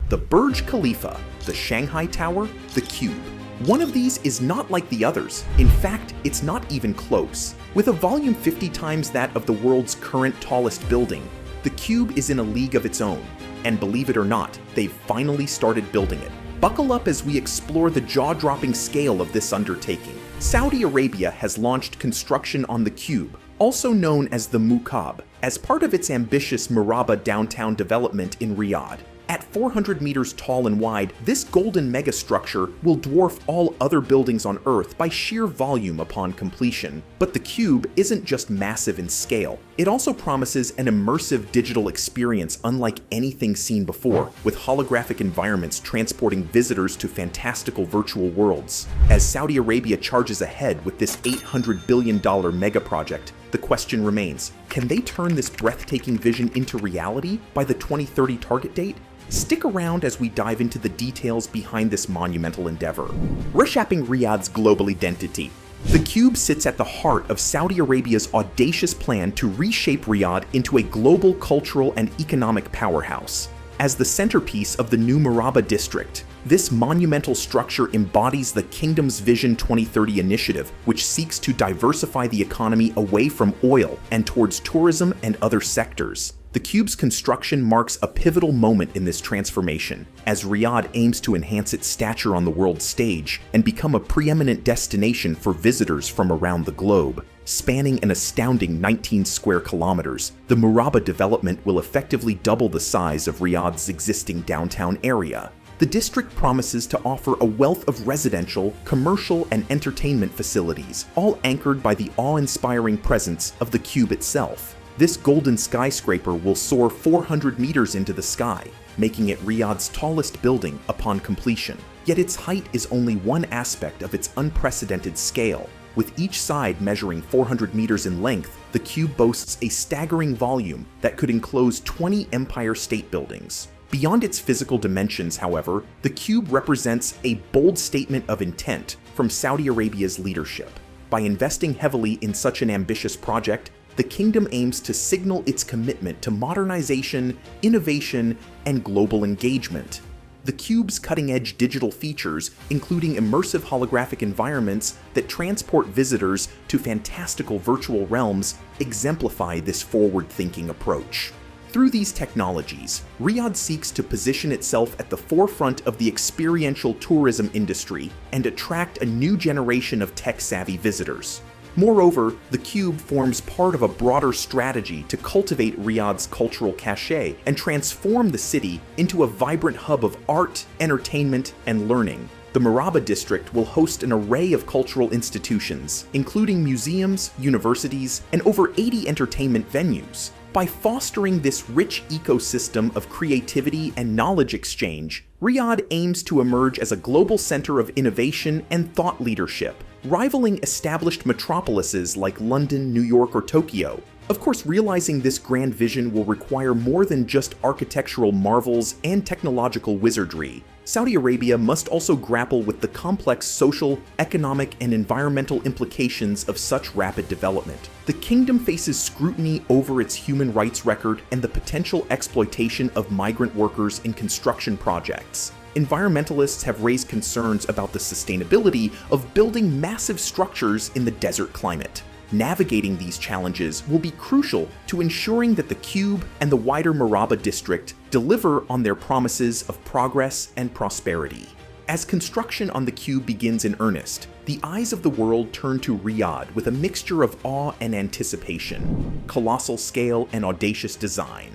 the Burj Khalifa, the Shanghai Tower, the Cube. One of these is not like the others. In fact, it's not even close. With a volume 50 times that of the world's current tallest building, the Cube is in a league of its own. And believe it or not, they've finally started building it. Buckle up as we explore the jaw-dropping scale of this undertaking. Saudi Arabia has launched construction on the Cube, also known as the Mukaab, as part of its ambitious Murabba downtown development in Riyadh. At 400 meters tall and wide, this golden megastructure will dwarf all other buildings on Earth by sheer volume upon completion. But the Cube isn't just massive in scale. It also promises an immersive digital experience unlike anything seen before, with holographic environments transporting visitors to fantastical virtual worlds. As Saudi Arabia charges ahead with this $800 billion megaproject, the question remains, can they turn this breathtaking vision into reality by the 2030 target date? Stick around as we dive into the details behind this monumental endeavor. Reshaping Riyadh's global identity. The Cube sits at the heart of Saudi Arabia's audacious plan to reshape Riyadh into a global cultural and economic powerhouse. As the centerpiece of the new Murabba district, this monumental structure embodies the Kingdom's Vision 2030 initiative, which seeks to diversify the economy away from oil and towards tourism and other sectors. The Cube's construction marks a pivotal moment in this transformation, as Riyadh aims to enhance its stature on the world stage and become a preeminent destination for visitors from around the globe. Spanning an astounding 19 square kilometers, the Murabba development will effectively double the size of Riyadh's existing downtown area. The district promises to offer a wealth of residential, commercial, and entertainment facilities, all anchored by the awe-inspiring presence of the Cube itself. This golden skyscraper will soar 400 meters into the sky, making it Riyadh's tallest building upon completion. Yet its height is only one aspect of its unprecedented scale. With each side measuring 400 meters in length, the Cube boasts a staggering volume that could enclose 20 Empire State Buildings. Beyond its physical dimensions, however, the Cube represents a bold statement of intent from Saudi Arabia's leadership. By investing heavily in such an ambitious project, the kingdom aims to signal its commitment to modernization, innovation, and global engagement. The Cube's cutting-edge digital features, including immersive holographic environments that transport visitors to fantastical virtual realms, exemplify this forward-thinking approach. Through these technologies, Riyadh seeks to position itself at the forefront of the experiential tourism industry and attract a new generation of tech-savvy visitors. Moreover, the Cube forms part of a broader strategy to cultivate Riyadh's cultural cachet and transform the city into a vibrant hub of art, entertainment, and learning. The Murabba district will host an array of cultural institutions, including museums, universities, and over 80 entertainment venues. By fostering this rich ecosystem of creativity and knowledge exchange, Riyadh aims to emerge as a global center of innovation and thought leadership, rivaling established metropolises like London, New York, or Tokyo. Of course, realizing this grand vision will require more than just architectural marvels and technological wizardry. Saudi Arabia must also grapple with the complex social, economic, and environmental implications of such rapid development. The kingdom faces scrutiny over its human rights record and the potential exploitation of migrant workers in construction projects. Environmentalists have raised concerns about the sustainability of building massive structures in the desert climate. Navigating these challenges will be crucial to ensuring that the Cube and the wider Murabba district deliver on their promises of progress and prosperity. As construction on the Cube begins in earnest, the eyes of the world turn to Riyadh with a mixture of awe and anticipation, colossal scale and audacious design.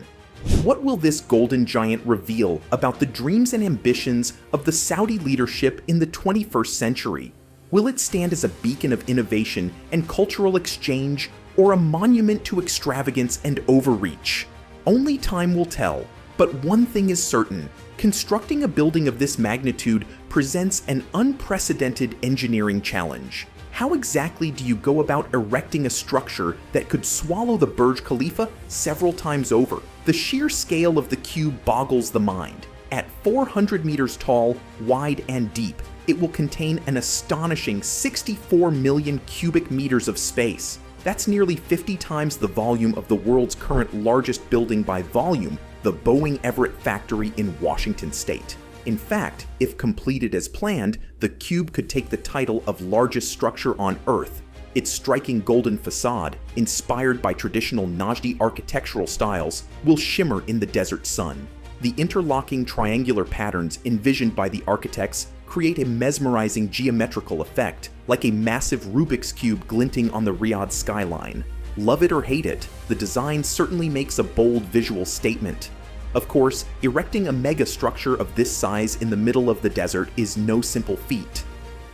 What will this golden giant reveal about the dreams and ambitions of the Saudi leadership in the 21st century? Will it stand as a beacon of innovation and cultural exchange, or a monument to extravagance and overreach? Only time will tell, but one thing is certain: constructing a building of this magnitude presents an unprecedented engineering challenge. How exactly do you go about erecting a structure that could swallow the Burj Khalifa several times over? The sheer scale of the Cube boggles the mind. At 400 meters tall, wide, and deep, it will contain an astonishing 64 million cubic meters of space. That's nearly 50 times the volume of the world's current largest building by volume, the Boeing Everett factory in Washington state. In fact, if completed as planned, the cube could take the title of largest structure on Earth. Its striking golden facade, inspired by traditional Najdi architectural styles, will shimmer in the desert sun. The interlocking triangular patterns envisioned by the architects create a mesmerizing geometrical effect, like a massive Rubik's Cube glinting on the Riyadh skyline. Love it or hate it, the design certainly makes a bold visual statement. Of course, erecting a mega structure of this size in the middle of the desert is no simple feat.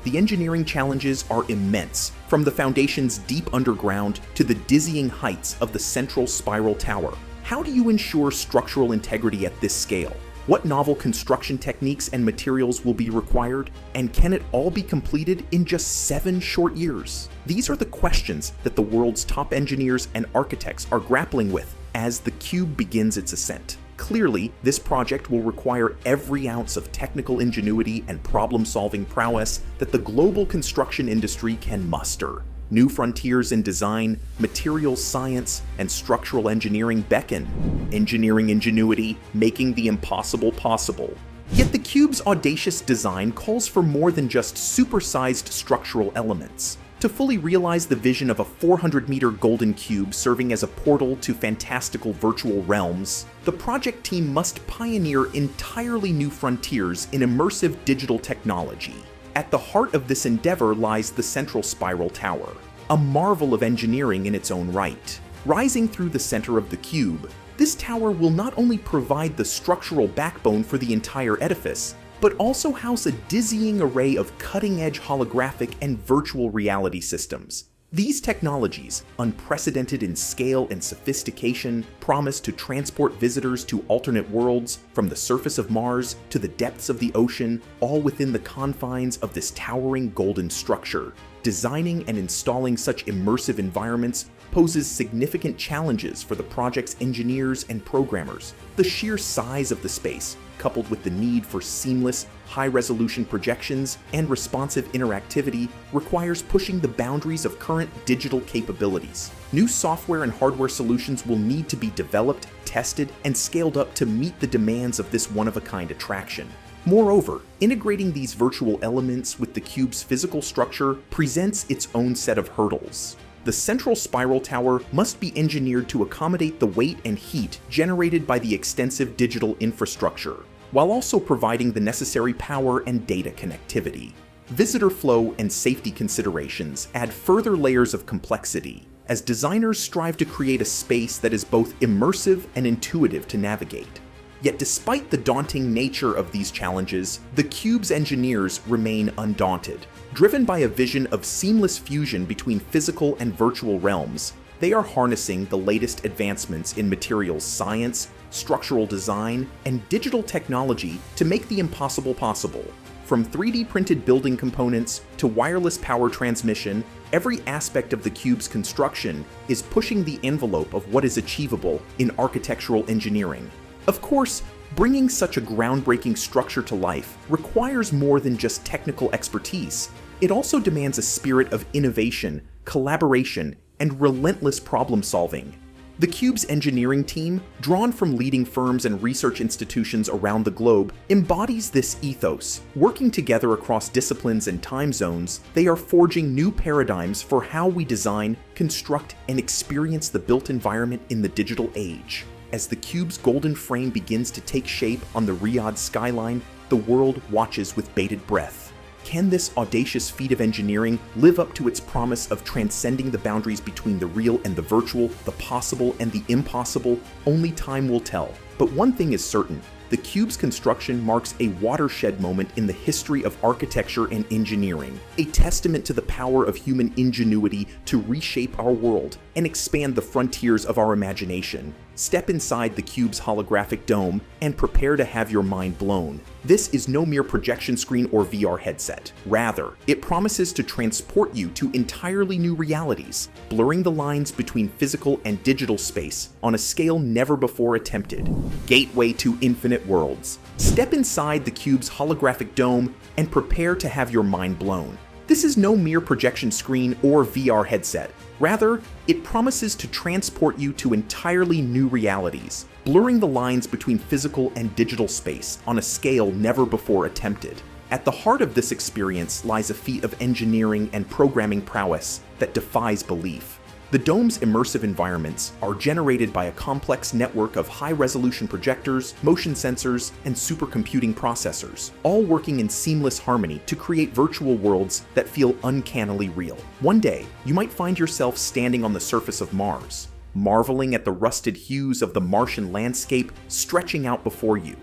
The engineering challenges are immense, from the foundations deep underground to the dizzying heights of the central spiral tower. How do you ensure structural integrity at this scale? What novel construction techniques and materials will be required? And can it all be completed in just 7 short years? These are the questions that the world's top engineers and architects are grappling with as the cube begins its ascent. Clearly, this project will require every ounce of technical ingenuity and problem-solving prowess that the global construction industry can muster. New frontiers in design, materials science, and structural engineering beckon. Engineering ingenuity, making the impossible possible. Yet the cube's audacious design calls for more than just supersized structural elements. To fully realize the vision of a 400-meter golden cube serving as a portal to fantastical virtual realms, the project team must pioneer entirely new frontiers in immersive digital technology. At the heart of this endeavor lies the central spiral tower, a marvel of engineering in its own right. Rising through the center of the cube, this tower will not only provide the structural backbone for the entire edifice, but also house a dizzying array of cutting-edge holographic and virtual reality systems. These technologies, unprecedented in scale and sophistication, promise to transport visitors to alternate worlds, from the surface of Mars to the depths of the ocean, all within the confines of this towering golden structure. Designing and installing such immersive environments poses significant challenges for the project's engineers and programmers. The sheer size of the space, coupled with the need for seamless, high-resolution projections and responsive interactivity, requires pushing the boundaries of current digital capabilities. New software and hardware solutions will need to be developed, tested, and scaled up to meet the demands of this one-of-a-kind attraction. Moreover, integrating these virtual elements with the cube's physical structure presents its own set of hurdles. The central spiral tower must be engineered to accommodate the weight and heat generated by the extensive digital infrastructure, while also providing the necessary power and data connectivity. Visitor flow and safety considerations add further layers of complexity, as designers strive to create a space that is both immersive and intuitive to navigate. Yet despite the daunting nature of these challenges, the cube's engineers remain undaunted. Driven by a vision of seamless fusion between physical and virtual realms, they are harnessing the latest advancements in materials science, structural design, and digital technology to make the impossible possible. From 3D printed building components to wireless power transmission, every aspect of the cube's construction is pushing the envelope of what is achievable in architectural engineering. Of course, bringing such a groundbreaking structure to life requires more than just technical expertise. It also demands a spirit of innovation, collaboration, and relentless problem-solving. The cube's engineering team, drawn from leading firms and research institutions around the globe, embodies this ethos. Working together across disciplines and time zones, they are forging new paradigms for how we design, construct, and experience the built environment in the digital age. As the cube's golden frame begins to take shape on the Riyadh skyline, the world watches with bated breath. Can this audacious feat of engineering live up to its promise of transcending the boundaries between the real and the virtual, the possible and the impossible? Only time will tell. But one thing is certain, the cube's construction marks a watershed moment in the history of architecture and engineering, a testament to the power of human ingenuity to reshape our world and expand the frontiers of our imagination. Step inside the cube's holographic dome and prepare to have your mind blown. This is no mere projection screen or VR headset. Rather, it promises to transport you to entirely new realities, blurring the lines between physical and digital space on a scale never before attempted. Gateway to infinite worlds. Step inside the cube's holographic dome and prepare to have your mind blown. This is no mere projection screen or VR headset. Rather, it promises to transport you to entirely new realities, blurring the lines between physical and digital space on a scale never before attempted. At the heart of this experience lies a feat of engineering and programming prowess that defies belief. The dome's immersive environments are generated by a complex network of high-resolution projectors, motion sensors, and supercomputing processors, all working in seamless harmony to create virtual worlds that feel uncannily real. One day, you might find yourself standing on the surface of Mars, marveling at the rusted hues of the Martian landscape stretching out before you.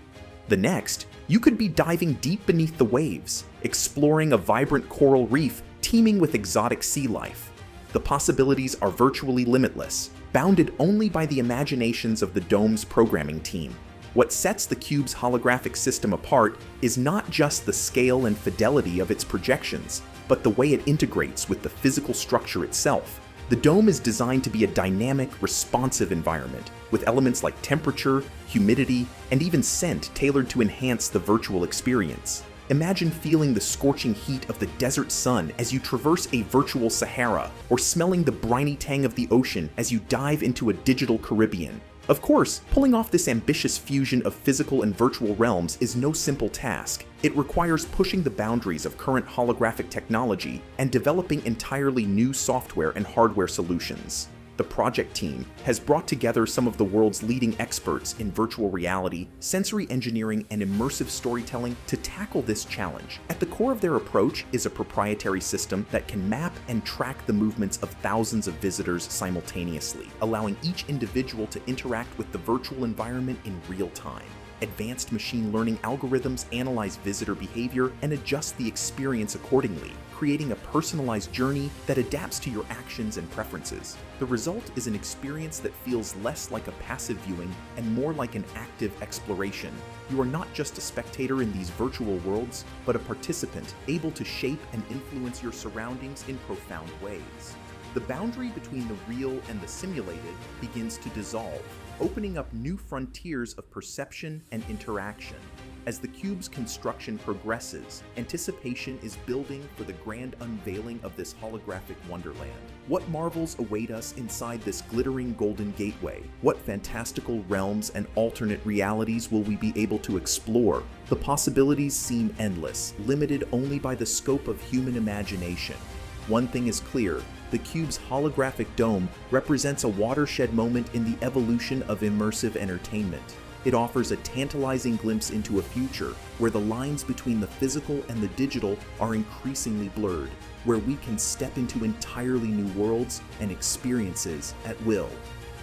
The next, you could be diving deep beneath the waves, exploring a vibrant coral reef teeming with exotic sea life. The possibilities are virtually limitless, bounded only by the imaginations of the dome's programming team. What sets the cube's holographic system apart is not just the scale and fidelity of its projections, but the way it integrates with the physical structure itself. The dome is designed to be a dynamic, responsive environment, with elements like temperature, humidity, and even scent tailored to enhance the virtual experience. Imagine feeling the scorching heat of the desert sun as you traverse a virtual Sahara, or smelling the briny tang of the ocean as you dive into a digital Caribbean. Of course, pulling off this ambitious fusion of physical and virtual realms is no simple task. It requires pushing the boundaries of current holographic technology and developing entirely new software and hardware solutions. The project team has brought together some of the world's leading experts in virtual reality, sensory engineering, and immersive storytelling to tackle this challenge. At the core of their approach is a proprietary system that can map and track the movements of thousands of visitors simultaneously, allowing each individual to interact with the virtual environment in real time. Advanced machine learning algorithms analyze visitor behavior and adjust the experience accordingly, creating a personalized journey that adapts to your actions and preferences. The result is an experience that feels less like a passive viewing and more like an active exploration. You are not just a spectator in these virtual worlds, but a participant able to shape and influence your surroundings in profound ways. The boundary between the real and the simulated begins to dissolve, opening up new frontiers of perception and interaction. As the cube's construction progresses, anticipation is building for the grand unveiling of this holographic wonderland. What marvels await us inside this glittering golden gateway? What fantastical realms and alternate realities will we be able to explore? The possibilities seem endless, limited only by the scope of human imagination. One thing is clear: the cube's holographic dome represents a watershed moment in the evolution of immersive entertainment. It offers a tantalizing glimpse into a future where the lines between the physical and the digital are increasingly blurred, where we can step into entirely new worlds and experiences at will.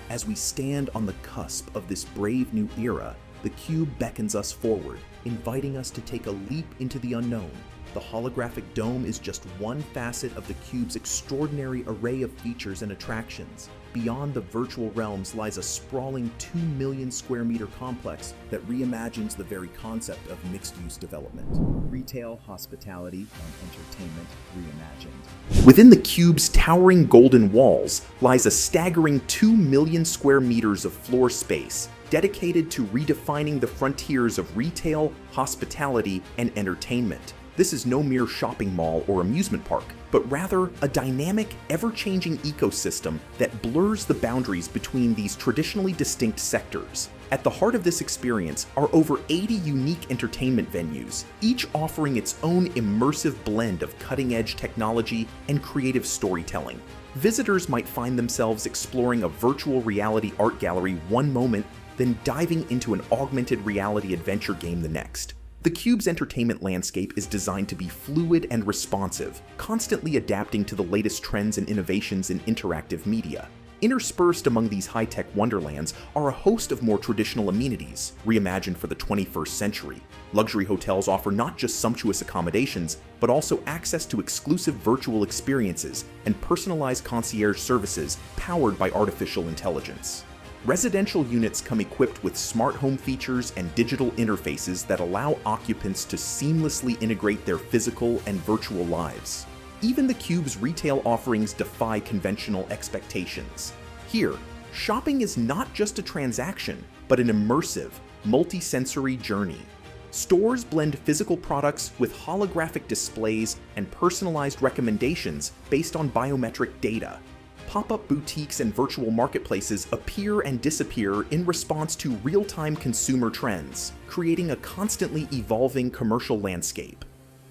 As we stand on the cusp of this brave new era, the cube beckons us forward, inviting us to take a leap into the unknown. The holographic dome is just one facet of the cube's extraordinary array of features and attractions. Beyond the virtual realms lies a sprawling 2 million square meter complex that reimagines the very concept of mixed-use development. Retail, hospitality, and entertainment reimagined. Within the cube's towering golden walls lies a staggering 2 million square meters of floor space, dedicated to redefining the frontiers of retail, hospitality, and entertainment. This is no mere shopping mall or amusement park, but rather a dynamic, ever-changing ecosystem that blurs the boundaries between these traditionally distinct sectors. At the heart of this experience are over 80 unique entertainment venues, each offering its own immersive blend of cutting-edge technology and creative storytelling. Visitors might find themselves exploring a virtual reality art gallery one moment, then diving into an augmented reality adventure game the next. The cube's entertainment landscape is designed to be fluid and responsive, constantly adapting to the latest trends and innovations in interactive media. Interspersed among these high-tech wonderlands are a host of more traditional amenities, reimagined for the 21st century. Luxury hotels offer not just sumptuous accommodations, but also access to exclusive virtual experiences and personalized concierge services powered by artificial intelligence. Residential units come equipped with smart home features and digital interfaces that allow occupants to seamlessly integrate their physical and virtual lives. Even the cube's retail offerings defy conventional expectations. Here, shopping is not just a transaction, but an immersive, multi-sensory journey. Stores blend physical products with holographic displays and personalized recommendations based on biometric data. Pop-up boutiques and virtual marketplaces appear and disappear in response to real-time consumer trends, creating a constantly evolving commercial landscape.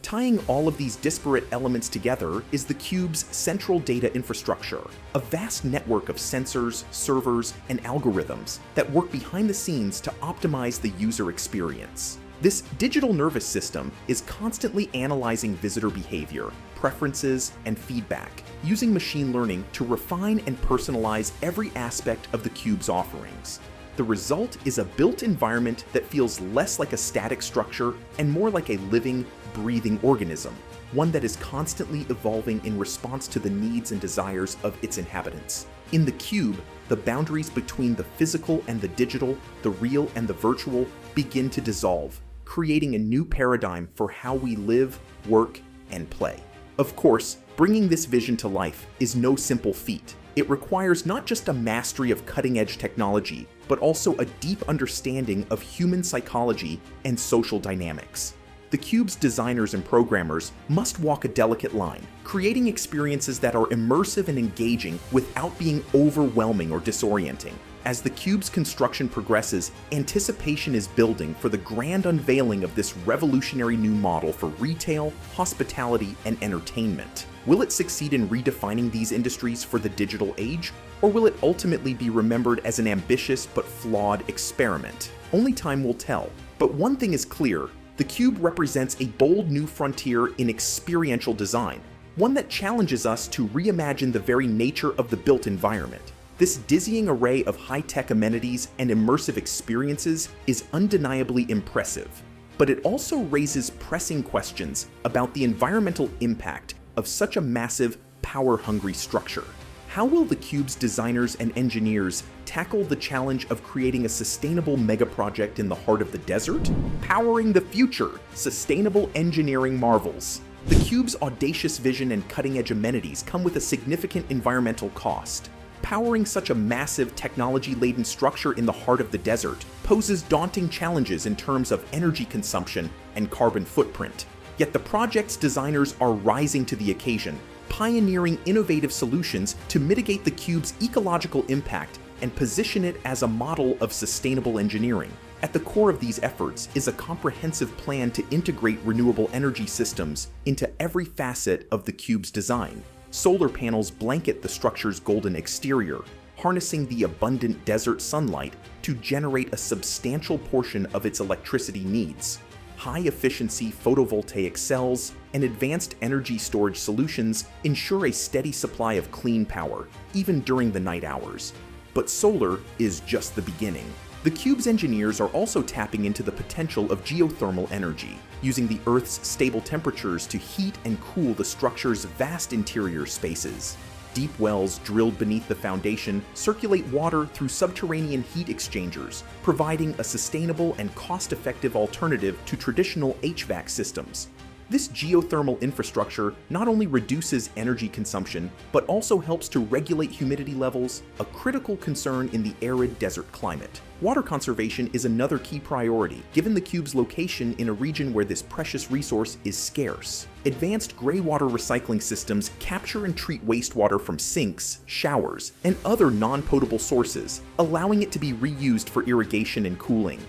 Tying all of these disparate elements together is the cube's central data infrastructure, a vast network of sensors, servers, and algorithms that work behind the scenes to optimize the user experience. This digital nervous system is constantly analyzing visitor behavior, preferences, and feedback, using machine learning to refine and personalize every aspect of the cube's offerings. The result is a built environment that feels less like a static structure and more like a living, breathing organism, one that is constantly evolving in response to the needs and desires of its inhabitants. In the cube, the boundaries between the physical and the digital, the real and the virtual, begin to dissolve, creating a new paradigm for how we live, work, and play. Of course, bringing this vision to life is no simple feat. It requires not just a mastery of cutting-edge technology, but also a deep understanding of human psychology and social dynamics. The cube's designers and programmers must walk a delicate line, creating experiences that are immersive and engaging without being overwhelming or disorienting. As the cube's construction progresses, anticipation is building for the grand unveiling of this revolutionary new model for retail, hospitality, and entertainment. Will it succeed in redefining these industries for the digital age, or will it ultimately be remembered as an ambitious but flawed experiment? Only time will tell. But one thing is clear: the cube represents a bold new frontier in experiential design, one that challenges us to reimagine the very nature of the built environment. This dizzying array of high-tech amenities and immersive experiences is undeniably impressive, but it also raises pressing questions about the environmental impact of such a massive, power-hungry structure. How will the cube's designers and engineers tackle the challenge of creating a sustainable megaproject in the heart of the desert? Powering the future, sustainable engineering marvels. The cube's audacious vision and cutting-edge amenities come with a significant environmental cost. Powering such a massive, technology-laden structure in the heart of the desert poses daunting challenges in terms of energy consumption and carbon footprint. Yet the project's designers are rising to the occasion, pioneering innovative solutions to mitigate the cube's ecological impact and position it as a model of sustainable engineering. At the core of these efforts is a comprehensive plan to integrate renewable energy systems into every facet of the cube's design. Solar panels blanket the structure's golden exterior, harnessing the abundant desert sunlight to generate a substantial portion of its electricity needs. High-efficiency photovoltaic cells and advanced energy storage solutions ensure a steady supply of clean power, even during the night hours. But solar is just the beginning. The cube's engineers are also tapping into the potential of geothermal energy, using the Earth's stable temperatures to heat and cool the structure's vast interior spaces. Deep wells drilled beneath the foundation circulate water through subterranean heat exchangers, providing a sustainable and cost-effective alternative to traditional HVAC systems. This geothermal infrastructure not only reduces energy consumption, but also helps to regulate humidity levels, a critical concern in the arid desert climate. Water conservation is another key priority, given the cube's location in a region where this precious resource is scarce. Advanced greywater recycling systems capture and treat wastewater from sinks, showers, and other non-potable sources, allowing it to be reused for irrigation and cooling.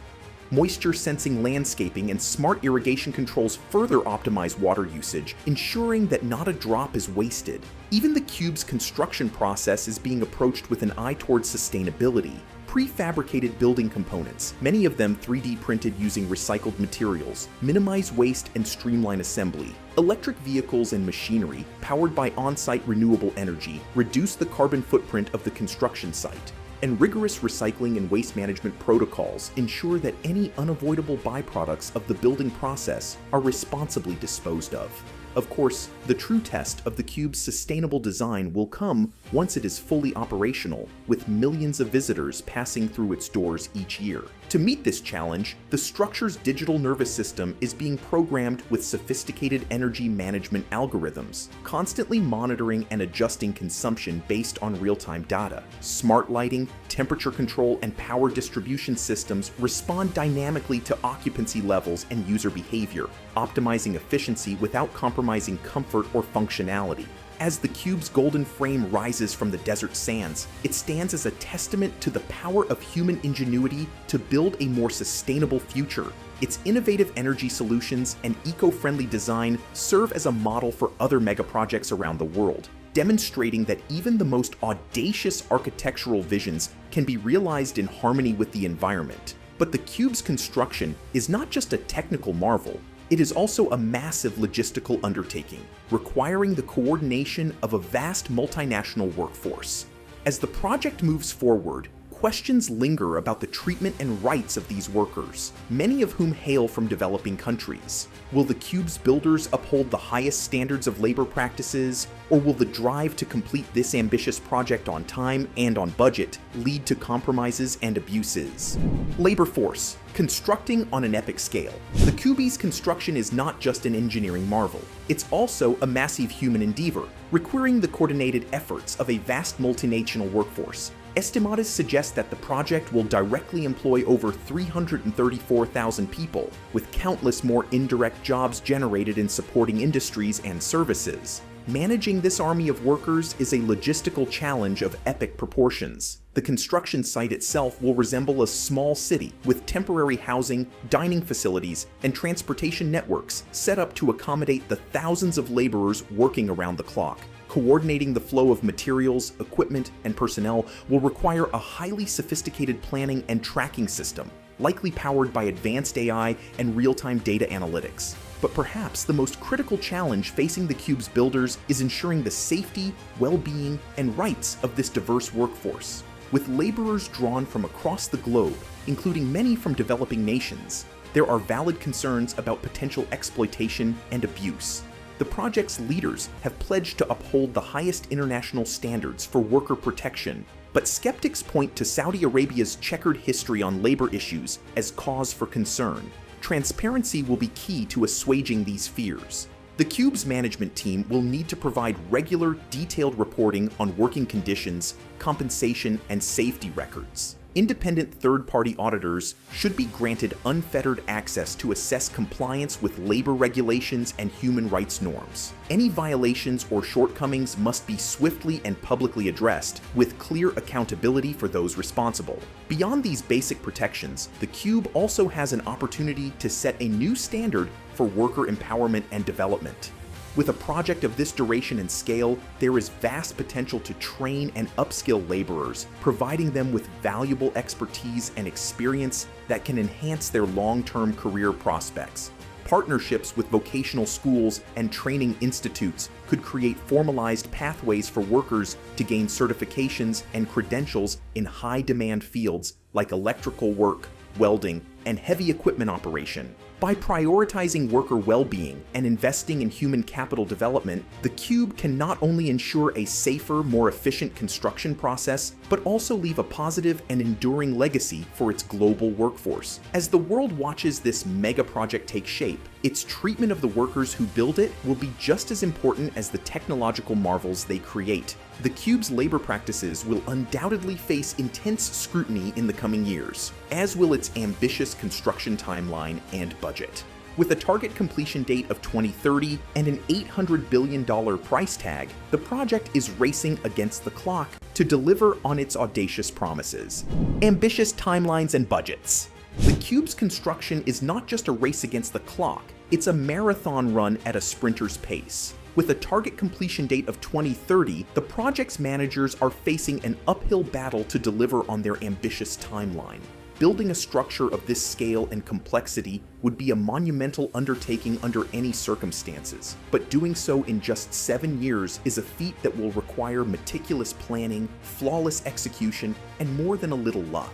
Moisture-sensing landscaping and smart irrigation controls further optimize water usage, ensuring that not a drop is wasted. Even the cube's construction process is being approached with an eye towards sustainability. Prefabricated building components, many of them 3D printed using recycled materials, minimize waste and streamline assembly. Electric vehicles and machinery, powered by on-site renewable energy, reduce the carbon footprint of the construction site. And rigorous recycling and waste management protocols ensure that any unavoidable byproducts of the building process are responsibly disposed of. Of course, the true test of the cube's sustainable design will come once it is fully operational, with millions of visitors passing through its doors each year. To meet this challenge, the structure's digital nervous system is being programmed with sophisticated energy management algorithms, constantly monitoring and adjusting consumption based on real-time data. Smart lighting, temperature control, and power distribution systems respond dynamically to occupancy levels and user behavior, optimizing efficiency without compromising comfort or functionality. As the cube's golden frame rises from the desert sands, it stands as a testament to the power of human ingenuity to build a more sustainable future. Its innovative energy solutions and eco-friendly design serve as a model for other megaprojects around the world, demonstrating that even the most audacious architectural visions can be realized in harmony with the environment. But the cube's construction is not just a technical marvel, it is also a massive logistical undertaking, requiring the coordination of a vast multinational workforce. As the project moves forward, questions linger about the treatment and rights of these workers, many of whom hail from developing countries. Will the cube's builders uphold the highest standards of labor practices, or will the drive to complete this ambitious project on time and on budget lead to compromises and abuses? Labor force, constructing on an epic scale. The cube's construction is not just an engineering marvel, it's also a massive human endeavor, requiring the coordinated efforts of a vast multinational workforce. Estimates suggest that the project will directly employ over 334,000 people, with countless more indirect jobs generated in supporting industries and services. Managing this army of workers is a logistical challenge of epic proportions. The construction site itself will resemble a small city with temporary housing, dining facilities, and transportation networks set up to accommodate the thousands of laborers working around the clock. Coordinating the flow of materials, equipment, and personnel will require a highly sophisticated planning and tracking system, likely powered by advanced AI and real-time data analytics. But perhaps the most critical challenge facing the cube's builders is ensuring the safety, well-being, and rights of this diverse workforce. With laborers drawn from across the globe, including many from developing nations, there are valid concerns about potential exploitation and abuse. The project's leaders have pledged to uphold the highest international standards for worker protection, but skeptics point to Saudi Arabia's checkered history on labor issues as cause for concern. Transparency will be key to assuaging these fears. The cube's management team will need to provide regular, detailed reporting on working conditions, compensation, and safety records. Independent third-party auditors should be granted unfettered access to assess compliance with labor regulations and human rights norms. Any violations or shortcomings must be swiftly and publicly addressed, with clear accountability for those responsible. Beyond these basic protections, the Cube also has an opportunity to set a new standard for worker empowerment and development. With a project of this duration and scale, there is vast potential to train and upskill laborers, providing them with valuable expertise and experience that can enhance their long-term career prospects. Partnerships with vocational schools and training institutes could create formalized pathways for workers to gain certifications and credentials in high-demand fields like electrical work, welding, and heavy equipment operation. By prioritizing worker well-being and investing in human capital development, the Cube can not only ensure a safer, more efficient construction process, but also leave a positive and enduring legacy for its global workforce. As the world watches this mega project take shape, its treatment of the workers who build it will be just as important as the technological marvels they create. The Cube's labor practices will undoubtedly face intense scrutiny in the coming years, as will its ambitious construction timeline and budget. With a target completion date of 2030 and an $800 billion price tag, the project is racing against the clock to deliver on its audacious promises. Ambitious timelines and budgets. The Cube's construction is not just a race against the clock, it's a marathon run at a sprinter's pace. With a target completion date of 2030, the project's managers are facing an uphill battle to deliver on their ambitious timeline. Building a structure of this scale and complexity would be a monumental undertaking under any circumstances, but doing so in just 7 years is a feat that will require meticulous planning, flawless execution, and more than a little luck.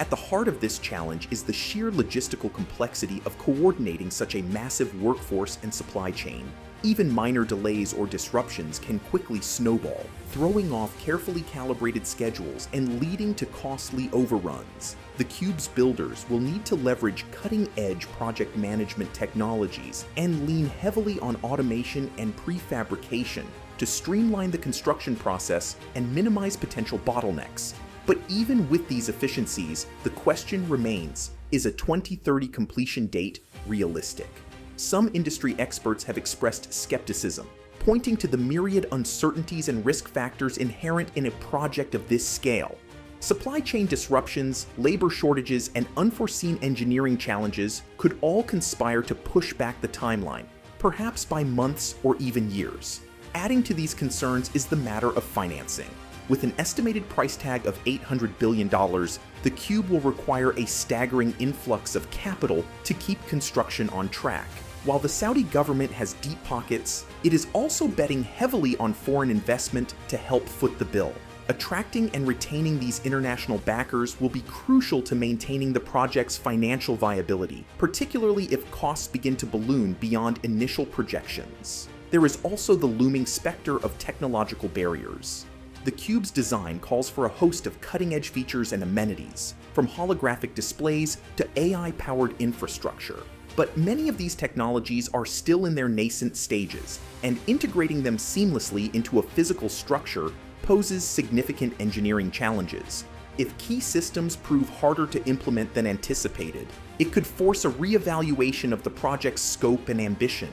At the heart of this challenge is the sheer logistical complexity of coordinating such a massive workforce and supply chain. Even minor delays or disruptions can quickly snowball, throwing off carefully calibrated schedules and leading to costly overruns. The Cube's builders will need to leverage cutting-edge project management technologies and lean heavily on automation and prefabrication to streamline the construction process and minimize potential bottlenecks. But even with these efficiencies, the question remains, is a 2030 completion date realistic? Some industry experts have expressed skepticism, pointing to the myriad uncertainties and risk factors inherent in a project of this scale. Supply chain disruptions, labor shortages, and unforeseen engineering challenges could all conspire to push back the timeline, perhaps by months or even years. Adding to these concerns is the matter of financing. With an estimated price tag of $800 billion, the Cube will require a staggering influx of capital to keep construction on track. While the Saudi government has deep pockets, it is also betting heavily on foreign investment to help foot the bill. Attracting and retaining these international backers will be crucial to maintaining the project's financial viability, particularly if costs begin to balloon beyond initial projections. There is also the looming specter of technological barriers. The Cube's design calls for a host of cutting-edge features and amenities, from holographic displays to AI-powered infrastructure. But many of these technologies are still in their nascent stages, and integrating them seamlessly into a physical structure poses significant engineering challenges. If key systems prove harder to implement than anticipated, it could force a reevaluation of the project's scope and ambition.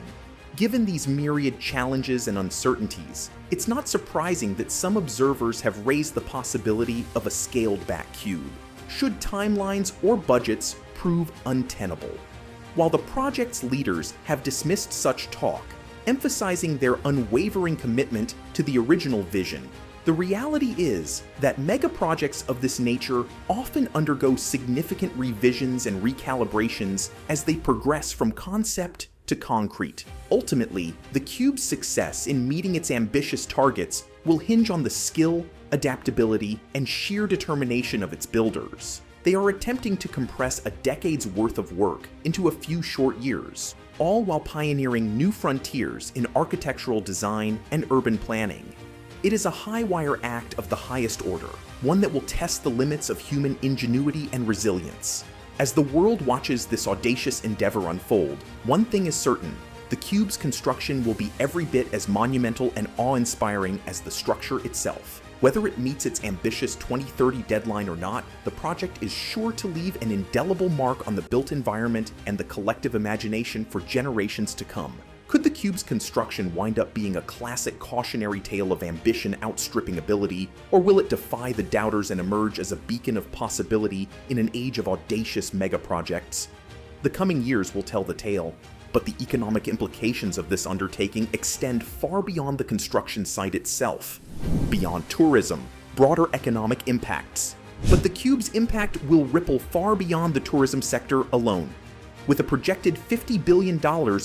Given these myriad challenges and uncertainties, it's not surprising that some observers have raised the possibility of a scaled-back Cube, should timelines or budgets prove untenable. While the project's leaders have dismissed such talk, emphasizing their unwavering commitment to the original vision, the reality is that megaprojects of this nature often undergo significant revisions and recalibrations as they progress from concept to concrete. Ultimately, the Cube's success in meeting its ambitious targets will hinge on the skill, adaptability, and sheer determination of its builders. They are attempting to compress a decade's worth of work into a few short years, all while pioneering new frontiers in architectural design and urban planning. It is a high-wire act of the highest order, one that will test the limits of human ingenuity and resilience. As the world watches this audacious endeavor unfold, one thing is certain: the Cube's construction will be every bit as monumental and awe-inspiring as the structure itself. Whether it meets its ambitious 2030 deadline or not, the project is sure to leave an indelible mark on the built environment and the collective imagination for generations to come. Could the Cube's construction wind up being a classic cautionary tale of ambition outstripping ability, or will it defy the doubters and emerge as a beacon of possibility in an age of audacious megaprojects? The coming years will tell the tale, but the economic implications of this undertaking extend far beyond the construction site itself, beyond tourism, broader economic impacts. But the Cube's impact will ripple far beyond the tourism sector alone. With a projected $50 billion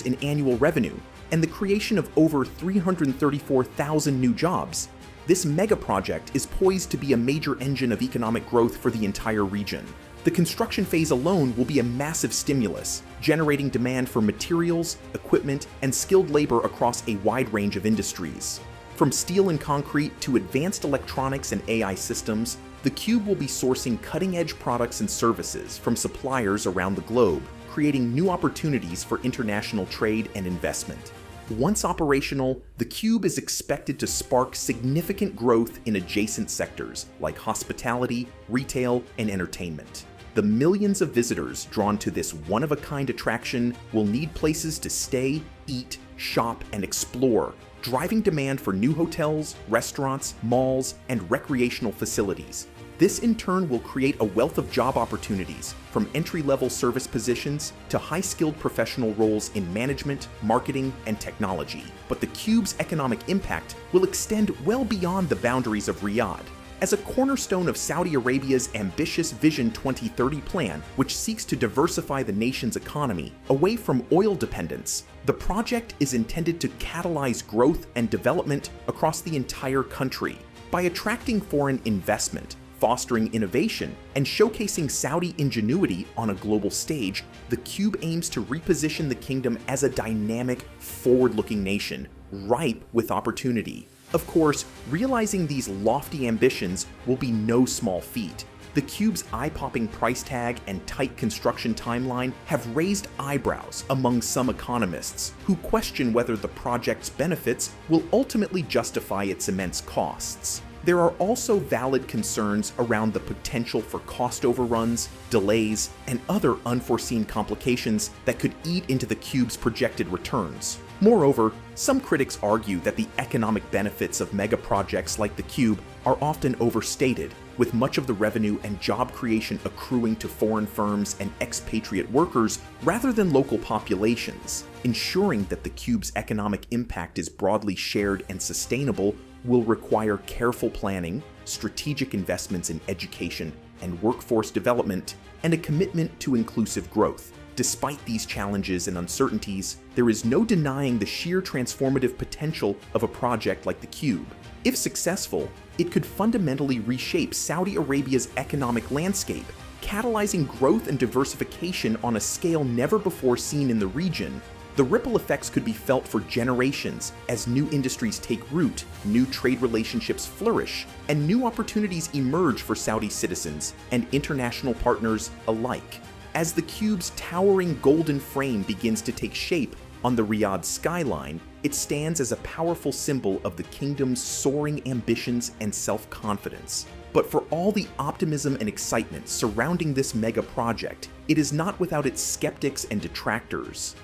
in annual revenue and the creation of over 334,000 new jobs, this megaproject is poised to be a major engine of economic growth for the entire region. The construction phase alone will be a massive stimulus, generating demand for materials, equipment, and skilled labor across a wide range of industries. From steel and concrete to advanced electronics and AI systems, the Cube will be sourcing cutting-edge products and services from suppliers around the globe, creating new opportunities for international trade and investment. Once operational, the Cube is expected to spark significant growth in adjacent sectors like hospitality, retail, and entertainment. The millions of visitors drawn to this one-of-a-kind attraction will need places to stay, eat, shop, and explore, driving demand for new hotels, restaurants, malls, and recreational facilities. This in turn will create a wealth of job opportunities, from entry-level service positions to high-skilled professional roles in management, marketing, and technology. But the Cube's economic impact will extend well beyond the boundaries of Riyadh. As a cornerstone of Saudi Arabia's ambitious Vision 2030 plan, which seeks to diversify the nation's economy away from oil dependence, the project is intended to catalyze growth and development across the entire country. By attracting foreign investment, fostering innovation, and showcasing Saudi ingenuity on a global stage, the Cube aims to reposition the kingdom as a dynamic, forward-looking nation, ripe with opportunity. Of course, realizing these lofty ambitions will be no small feat. The Cube's eye-popping price tag and tight construction timeline have raised eyebrows among some economists who question whether the project's benefits will ultimately justify its immense costs. There are also valid concerns around the potential for cost overruns, delays, and other unforeseen complications that could eat into the cube's projected returns. Moreover, some critics argue that the economic benefits of megaprojects like the cube are often overstated, with much of the revenue and job creation accruing to foreign firms and expatriate workers rather than local populations. Ensuring that the cube's economic impact is broadly shared and sustainable will require careful planning, strategic investments in education and workforce development, and a commitment to inclusive growth. Despite these challenges and uncertainties, there is no denying the sheer transformative potential of a project like the Cube. If successful, it could fundamentally reshape Saudi Arabia's economic landscape, catalyzing growth and diversification on a scale never before seen in the region. The ripple effects could be felt for generations as new industries take root, new trade relationships flourish, and new opportunities emerge for Saudi citizens and international partners alike. As the Cube's towering golden frame begins to take shape on the Riyadh skyline, it stands as a powerful symbol of the kingdom's soaring ambitions and self-confidence. But for all the optimism and excitement surrounding this mega project, it is not without its skeptics and detractors.